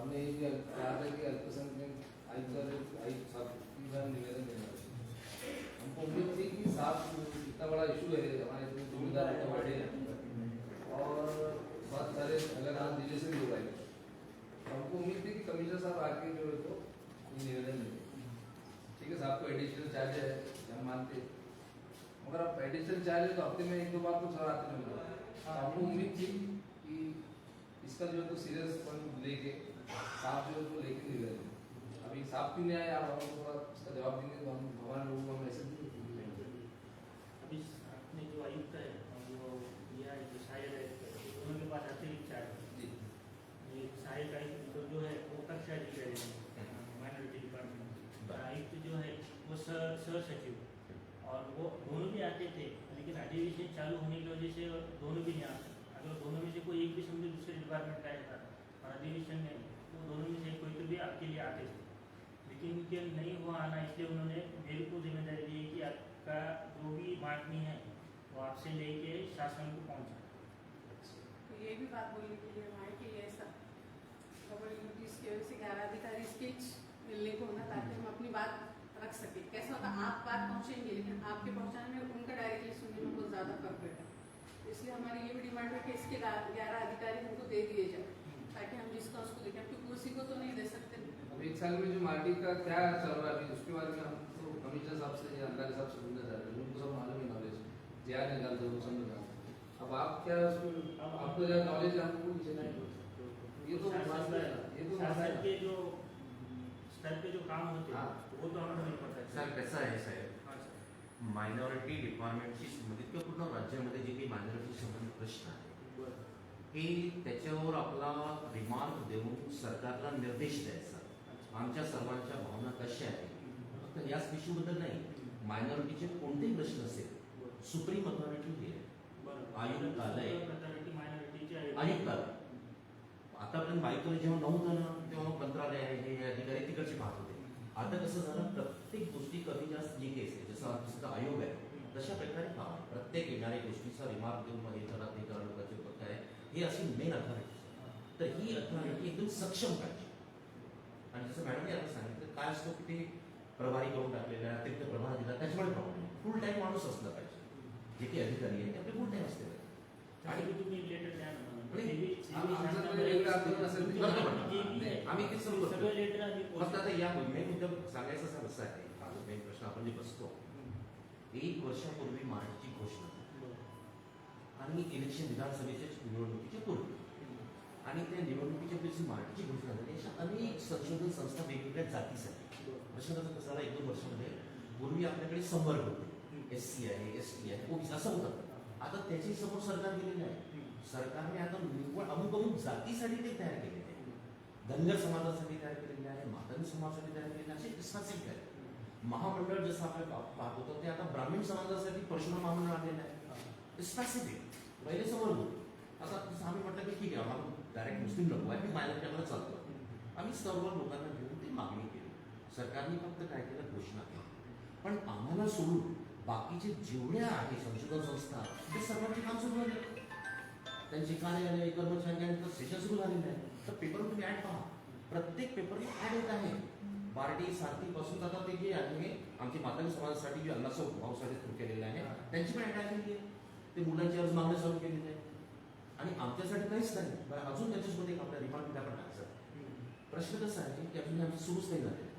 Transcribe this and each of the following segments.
हमने ये कहा था कि अल्पसंख्यक आयुक्त साहब की बार निवेदन देना है। हमको उम्मीद थी कि साहब इतना बड़ा इशू है हमारे इसमें जिम्मेदार इतने बड़े हैं और बहुत सारे अलग अलग जिले से लोग आए, तो हमको उम्मीद थी कि कमिश्नर साहब आके जो है तो निवेदन देंगे। ठीक है साहब को एडिशनल चार्ज है हम मानते हैं, मगर अब एडिशनल चार्ज है तो हफ्ते में एक दो बार कुछ और आते मिल रहा है। हमको उम्मीद थी कि इसका जो है तो सीरियस पॉइंट लेके साहब जो है तो लेके निवेदन अभी साहब क्यों नहीं आए, आप हमको थोड़ा इसका जवाब देंगे तो हम हमारे लोगों को हम ऐसे अभी अपने जो आयुक्त है वो यह है जो सहायक है दोनों के पास अतिरिक्त चार्ज जी ये सहायक आयुक्त तो जो है वो कक्षा अधिकारी है माइनॉरिटी डिपार्टमेंट, आयुक्त जो है वो सह सचिव और वो दोनों भी आते थे, लेकिन अधिवेशन चालू होने की वजह से दोनों भी नहीं आ सकते। अगर दोनों में से कोई एक भी समझे दूसरे डिपार्टमेंट का रहता और अधिवेशन में तो दोनों में से कोई तो भी अकेले आते थे, लेकिन उनके नहीं हुआ आना, इसलिए उन्होंने मेरे को जिम्मेदारी दी है कि आपका जो भी मांगनी है वो आपसे लेके शासन को पहुँचा। तो ये भी बात बोलने के लिए हमारे कि ऐसा डबल ड्यूटीज की वजह से 11 अधिकारी स्केच मिलने को होना ताकि हम अपनी बात रख सके। कैसा होता आप बात पहुंचेंगे लेकिन आपके पहुंचाने में उनका डायरेक्टली सुनने में बहुत ज़्यादा फर्क रहता है, इसलिए हमारी ये भी डिमांड है कि इसके 11 अधिकारी हमको दे दिए जाए ताकि हम जिसका उसको देखें, क्योंकि उसी को तो नहीं दे सकते। अब एक साल में जो मार्टी का क्या चल रहा है अभी उसके बारे में हम तो कमिश्नर साहब से या अंदर साहब से सुनना चाहते हैं, उनको सब मालूम है नॉलेज जे आर निकालते हैं सब निकालते। अब आप क्या उसमें आपको जो नॉलेज है हमको नीचे नहीं, ये तो मसला है, ये तो मसला शासन के है। जो स्तर पे जो काम होते हैं वो तो हमें नहीं पता है। सर कसं आहे साहेब, हाँ सर मायनॉरिटी डिपार्टमेंटशी संबंधित किंवा पूर्ण राज्यामध्ये जे काही मायनॉरिटी संबंधित प्रश्न आहे बरं हे त्याच्यावर आपला रिमार्क देऊन सरकारला निर्देश द्यायचा, आमच्या सर्वांच्या भावना कशा आहेत फक्त याच विषयाबद्दल नाही, मायनॉरिटीचे कोणतेही प्रश्न असेल सुप्रीम अथॉरिटी हे बरं आयुक्तालय मायनॉरिटीचे आयुक्तालय आतापर्यंत आयुक्तालय जेव्हा नव्हतं ना तेव्हा मंत्रालय आहे हे अधिकारी तिकडचे पाहत होते। आता कसं झालं प्रत्येक गोष्टी कमी जास्त लिकेज आहे, जसं आमचा आयोग आहे तशा प्रकारे काम आहे, प्रत्येक येणाऱ्या गोष्टीचा रिमार्क देऊन मध्ये करा ते करा लोकांचे पक्ष आहे हे अशी मेन अथॉरिटी, तर ही अथॉरिटी एकदम सक्षम पाहिजे। आणि जसं मॅडमने आता सांगितलं काय असतो की ते प्रभारी करून टाकलेला अतिरिक्त प्रभार दिला त्याच्यामुळे प्रॉब्लेम फुल टाइम माणूस असला पाहिजे, जे काही अधिकारी आहे ते आपले फुल टाइम असते आणि तुम्ही लेटर द्या ना आम्ही ते समजतो। सगळं लेटर आधी फक्त आता या मेन मुद्दा सांगायचा असं आहे, हा जो मेन प्रश्न आपण जे बसतो 1 वर्षापूर्वी मार्चची घोषणा आणि इलेक्शन विधानसभेच्या निवडणुकीच्या पूर्वी आणि त्या निवडणुकीच्या पूर्वी मार्चची घोषणा झाली, अशा अनेक संशोधन संस्था वेगवेगळ्या जातीसाठी प्रश्नाचा कसा 1-2 वर्षामध्ये पूर्वी आपल्याकडे संवर्ग होते, SC आहे ST आहे OBC असं होतं, आता त्याची समोर सरकार गेलेलं आहे, सरकारने आता निव्वळ अमुक जातीसाठी ते तयार केलेले आहे, धनगर समाजासाठी तयार केलेले आहे, मातंग समाजासाठी तयार केलेले असे स्पेसिफिक आहे। महामंडळ जसं आपण पाहत होतो ते आता ब्राह्मण समाजासाठी परशुराम महामंडळ आणलेलं आहे स्पेसिफिक, पहिले समोर होतो। आता जसं आम्ही म्हटलं की ठीक आहे आम्हाला डायरेक्ट मुस्लिम लोक आहे मी मायनॉरिटीमध्ये चालतो, आम्ही सर्व लोकांना घेऊन ती मागणी केली, सरकारने फक्त काय केलं घोषणा केली, पण आम्हाला सोडून बाकीचे जेवढ्या आहे संशोधन संस्था ते सर्वांचे काम सुरू झाले, त्यांची कार्यालय कर्मचारी सेशन सुरू झालेलं आहे, तर पेपर तुम्ही ऍड पहा प्रत्येक पेपर ऍड येत आहे, बार्टी सारथी पासून आता ते जे आहे आमची मातंग समाजासाठी जे अण्णासाहेब भाऊसाठी सुरू केलेलं आहे त्यांची पण ऍड आलेली आहे, ते मुलांची अर्ज मागणी चालू केलेली आहे आणि आमच्यासाठी काहीच नाही, बरं अजून त्याच्यासोबत एक आपल्या रिमार्क आपण टाकायचं प्रश्न कसा आहे की अजून आमचं सुरूच नाही झाले,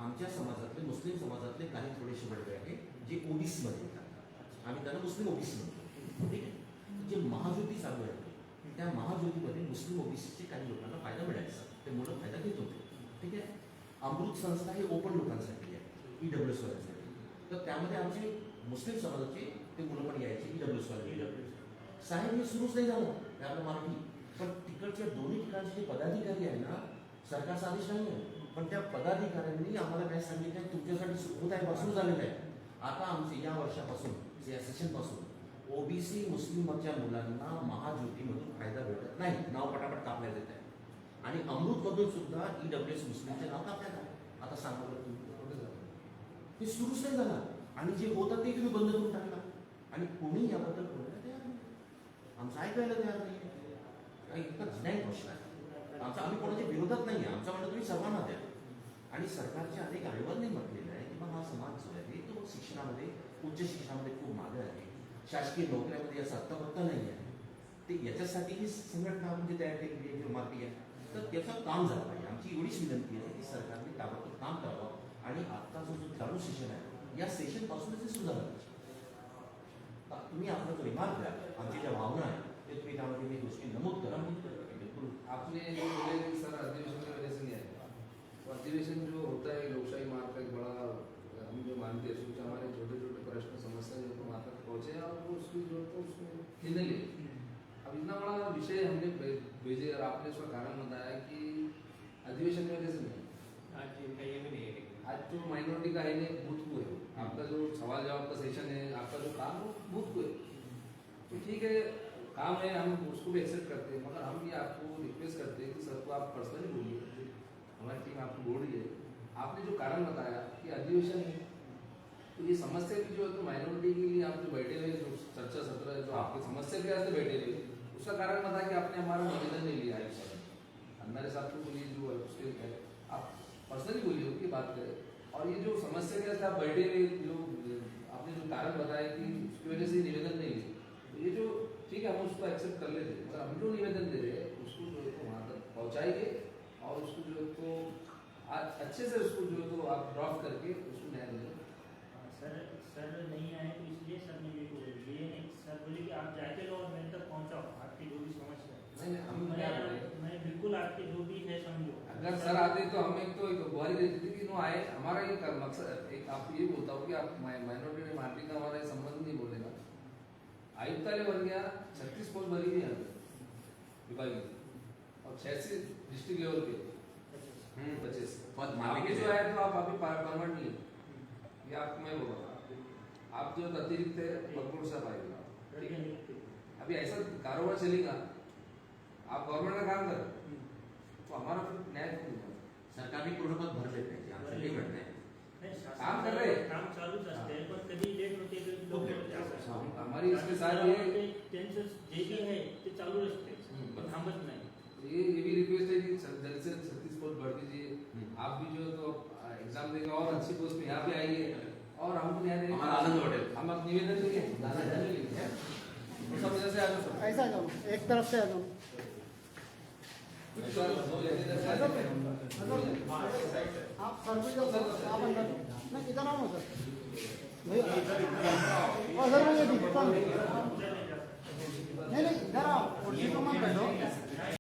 आमच्या समाजातले मुस्लिम समाजातले काही थोडेसे वर्ग आहे जे ओबीसी मध्ये येतात, आम्ही त्यांना मुस्लिम ओबीसी म्हणतो, ठीक आहे, जे महाज्योती चालू आहे त्या महाज्योतीमध्ये मुस्लिम ओबीसीचे काही लोकांना फायदा मिळायचा, ते मुलं फायदा घेत होते, ठीक आहे। अमृत संस्था हे ओपन लोकांसाठी आहे EWS वाल्यांसाठी, तर त्यामध्ये आमचे मुस्लिम समाजाचे ते मुलं पण यायचे EWS वाले साहेब हे सुरूच नाही झालं ते आपलं मराठी, पण तिकडच्या दोन्ही ठिकाणचे जे पदाधिकारी आहे ना सरकारचा आदेश नाही आहे, पण त्या पदाधिकाऱ्यांनी आम्हाला काय सांगितलं तुमच्यासाठी होत आहे सुरू झालेलं आहे, आता आमचे या वर्षापासून या सेशनपासून ओबीसी मुस्लिमच्या मुलांना महाज्योतीमधून फायदा भेटत नाही, नाव पटापट कापण्यात येत आहे आणि अमृतमधून सुद्धा EWS मुस्लिमचे नाव कापण्यात आहे। आता सांगा बरं तुम्ही हे सुरूच नाही झालं आणि जे होतं ते तुम्ही बंद करून टाकला आणि कोणी याबद्दल बोलायला तयार नाही, आमचं ऐकायला तयार नाही, काही इतकं नाही प्रश्न आहे। आमचा आम्ही कोणाच्या विरोधात नाही आहे. आमचं म्हणणं तुम्ही सर्वांना द्या. आणि सरकारच्या अनेक आयोगांनी म्हटलेलं आहे की मग हा समाज जो आहे तो शिक्षणामध्ये उच्च शिक्षणामध्ये खूप मागे आहे. शासकीय नोकऱ्यामध्ये याचा अर्थपत्ता नाही आहे. ते याच्यासाठी ही संघटना म्हणजे तयार केलेली आहे मार्टी आहे. तर त्याचं काम झालं पाहिजे. आमची एवढीच विनंती आहे की सरकारने ताबडतोब काम करावं आणि आता जो चालू सेशन आहे या सेशन पासूनच हे सुरू झालं पाहिजे. तुम्ही आपला जो रिमार्क द्या, आमची ज्या भावना आहे ते तुम्ही त्यामध्ये मी गोष्टी नमूद करा. बिलकुल आपने जो बोले कि सर अधिवेशन की वजह से नहीं आएगा, तो अधिवेशन जो होता है लोकशाही मार्ग का एक बड़ा हम जो मानते हैं सोचा हमारे छोटे छोटे प्रश्न समस्या जो तो वहाँ तक पहुँचे और वो उसकी जो तो उसमें निर्णय ले। अब इतना बड़ा विषय हमने भेजे और आपने उसका कारण बताया कि अधिवेशन की वजह से नहीं। आज जो माइनॉरिटी का है नहीं बूथ को है, आपका जो सवाल जवाब का सेशन है, आपका जो काम वो बूथ को है, तो ठीक है काम है, हम उसको भी एक्सेप्ट करते हैं, मगर हम ये आपको रिक्वेस्ट करते हैं कि सर को आप पर्सनली बोलिए, हमारी टीम आपको बोल रही है। आपने जो कारण बताया कि अधिवेशन है, तो ये समस्या की जो है तो माइनॉरिटी के लिए आप जो बैठे हुए जो चर्चा सत्र जो आपकी समस्या के वास्ते बैठे हुए, उसका कारण बताया कि आपने हमारा निवेदन नहीं लिया है सर, हमारे साथ को बोलिए जो है उसके आप पर्सनली बोलिए उनकी बात करें। और ये जो समस्या के वास्ते आप बैठे हुए जो आपने जो कारण बताया कि उसकी वजह से निवेदन नहीं लिया, तो ये जो ठीक है हम उसको एक्सेप्ट कर लेते हैं, मगर हम जो निवेदन दे रहे हैं उसको जो है तो वहाँ तक पहुँचाएंगे और उसको जो है तो अच्छे से उसको जो है तो आप ड्रॉप करके उसको न्याय देंगे। सर नहीं आए तो इसलिए सर ने ये बोले, ये नहीं सर बोले कि आप जाके लो और मेरे तक पहुँचाओ आपकी जो भी समस्या है। नहीं हम क्या बोले, मैं बिल्कुल आपके जो भी है समझो। अगर सर आते तो हम एक तो एक गुहारी देती थी कि नो आए, हमारा ये मकसद एक आपको ये बोलता हूँ कि आप माइनॉरिटी में मार्टी का हमारा संबंध नहीं बोलेगा। आयुक्तालय बन गया, 36 पोस्ट भरी हुई है विभागीय और 86 डिस्ट्रिक्ट लेवल पे 25 पद मानने आप के जो लिए। है तो आप अभी परमानेंट नहीं है, ये आपको मैं बोल रहा हूँ। आप जो अतिरिक्त है बकरोड़ साहब आएगा, ठीक है। अभी ऐसा कारोबार चलेगा, आप गवर्नमेंट का काम करें तो हमारा फिर न्याय नहीं होगा। सरकार भी पूर्ण पद भर लेते हैं आमचं ते घडत नाही. काम कर रहे हैं। काम चालूच असते पण कधी लेट होते कधी लवकर होते असं. हमारी इसके साथ ये त्यांचं जे बी आहे ते चालू असते पण थांबत नाही. ये भी रिक्वेस्ट है कि जल्द से 36 पोस्ट भर दीजिए। आप भी जो है तो एग्जाम देंगे और अच्छी पोस्ट में यहाँ पे आइए और हमको न्याय देंगे। हमारा आनंद होटल हम आप निवेदन देंगे सब वजह से आ जाओ ऐसा आ जाओ, एक तरफ से आ जाओ। आप सर भी जाओ, आप अंदर नहीं इधर आओ ना सर। भैया सर मुझे